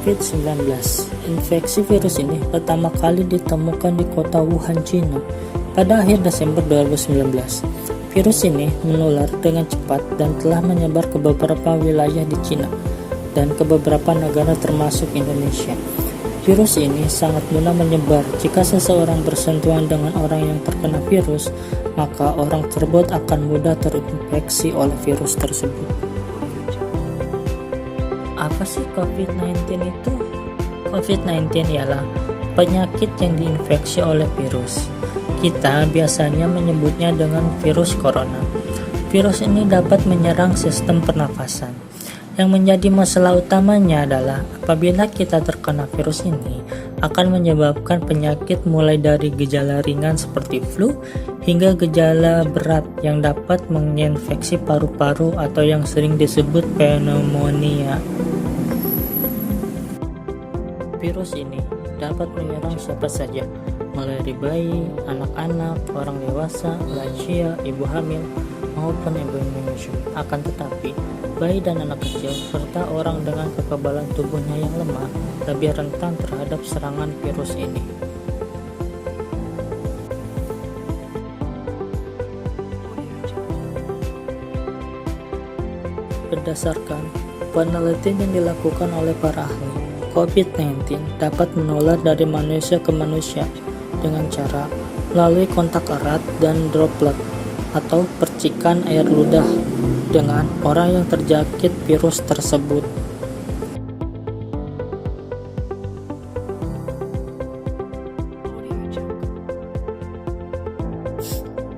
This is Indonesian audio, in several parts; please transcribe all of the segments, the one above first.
COVID-19. Infeksi virus ini pertama kali ditemukan di kota Wuhan, China pada akhir Desember 2019. Virus ini menular dengan cepat dan telah menyebar ke beberapa wilayah di China dan ke beberapa negara termasuk Indonesia. Virus ini sangat mudah menyebar. Jika seseorang bersentuhan dengan orang yang terkena virus, maka orang tersebut akan mudah terinfeksi oleh virus tersebut. Apa sih COVID-19 itu? COVID-19 ialah penyakit yang diinfeksi oleh virus. Kita biasanya menyebutnya dengan virus corona. Virus ini dapat menyerang sistem pernafasan. Yang menjadi masalah utamanya adalah apabila kita terkena virus ini akan menyebabkan penyakit mulai dari gejala ringan seperti flu hingga gejala berat yang dapat menginfeksi paru-paru atau yang sering disebut pneumonia. Virus ini dapat menyerang siapa saja, mulai dari bayi, anak-anak, orang dewasa, lansia, ibu hamil, maupun ibu menyusui. Akan tetapi, bayi dan anak kecil serta orang dengan kekebalan tubuhnya yang lemah lebih rentan terhadap serangan virus ini. Berdasarkan penelitian yang dilakukan oleh para ahli, COVID-19 dapat menular dari manusia ke manusia dengan cara melalui kontak erat dan droplet atau percikan air ludah dengan orang yang terjangkit virus tersebut.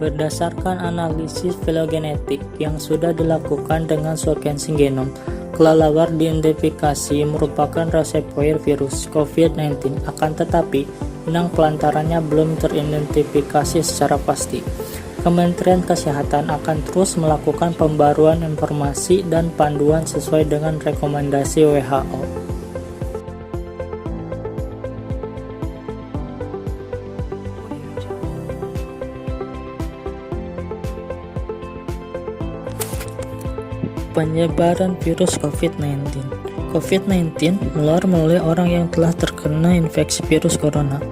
Berdasarkan analisis filogenetik yang sudah dilakukan dengan sequencing genom, kelelawar diidentifikasi merupakan reservoir virus COVID-19, akan tetapi inang pelantarannya belum teridentifikasi secara pasti. Kementerian Kesehatan akan terus melakukan pembaruan informasi dan panduan sesuai dengan rekomendasi WHO. Penyebaran virus COVID-19. COVID-19 menular melalui orang yang telah terkena infeksi virus corona.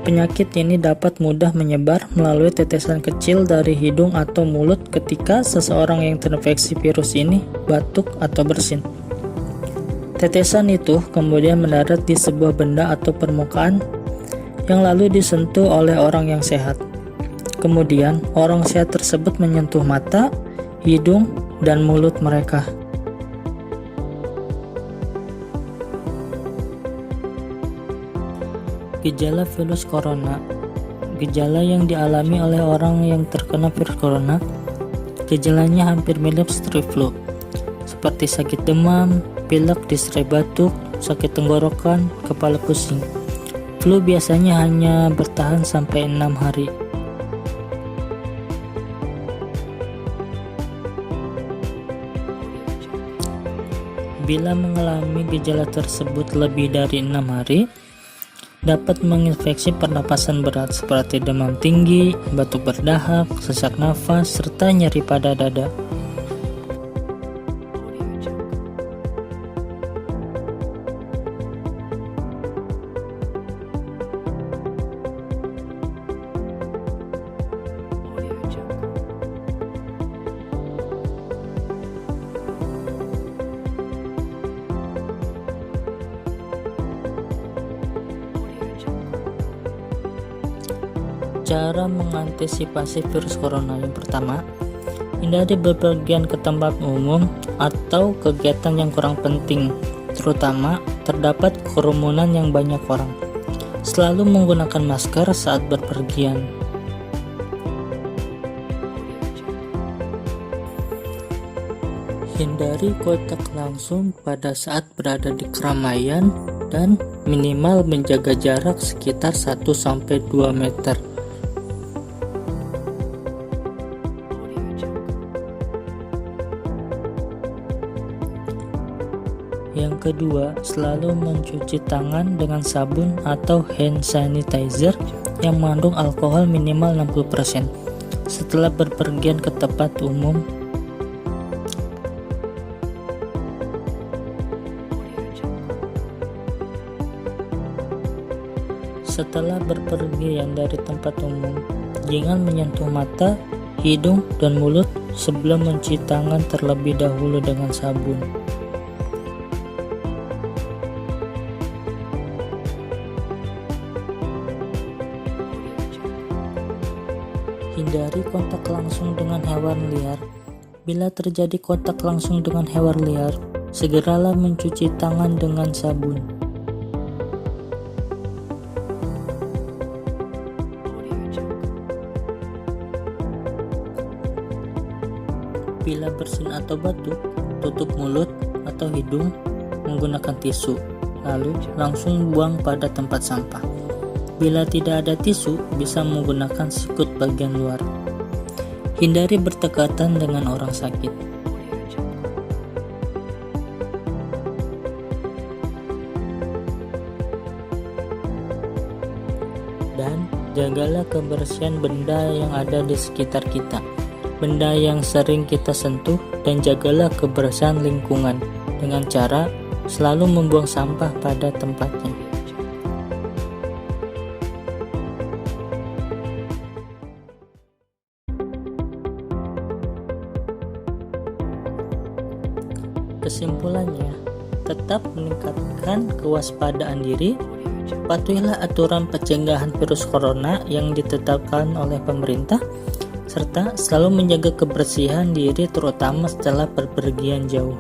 Penyakit ini dapat mudah menyebar melalui tetesan kecil dari hidung atau mulut ketika seseorang yang terinfeksi virus ini batuk atau bersin. Tetesan itu kemudian mendarat di sebuah benda atau permukaan yang lalu disentuh oleh orang yang sehat. Kemudian, orang sehat tersebut menyentuh mata, hidung, dan mulut mereka. Gejala virus corona. Gejala yang dialami oleh orang yang terkena virus corona, gejalanya hampir mirip seperti flu, seperti sakit demam, pilek disertai batuk, sakit tenggorokan, kepala pusing. Flu biasanya hanya bertahan sampai 6 hari. Bila mengalami gejala tersebut lebih dari 6 hari, dapat menginfeksi pernapasan berat seperti demam tinggi, batuk berdahak, sesak nafas, serta nyeri pada dada. Cara mengantisipasi virus corona. Yang pertama, hindari bepergian ke tempat umum atau kegiatan yang kurang penting, terutama terdapat kerumunan yang banyak orang. Selalu menggunakan masker saat berpergian. Hindari kontak langsung pada saat berada di keramaian dan minimal menjaga jarak sekitar 1-2 meter. Yang kedua, selalu mencuci tangan dengan sabun atau hand sanitizer yang mengandung alkohol minimal 60% setelah berpergian ke tempat umum. Setelah berpergian dari tempat umum, jangan menyentuh mata, hidung, dan mulut sebelum mencuci tangan terlebih dahulu dengan sabun. Hindari kontak langsung dengan hewan liar. Bila terjadi kontak langsung dengan hewan liar, segeralah mencuci tangan dengan sabun. Bila bersin atau batuk, tutup mulut atau hidung menggunakan tisu, lalu langsung buang pada tempat sampah. Bila tidak ada tisu, bisa menggunakan sikut bagian luar. Hindari berdekatan dengan orang sakit. Dan jagalah kebersihan benda yang ada di sekitar kita, benda yang sering kita sentuh, dan jagalah kebersihan lingkungan dengan cara selalu membuang sampah pada tempatnya. Kesimpulannya, tetap meningkatkan kewaspadaan diri, patuhilah aturan pencegahan virus corona yang ditetapkan oleh pemerintah, serta selalu menjaga kebersihan diri terutama setelah berpergian jauh.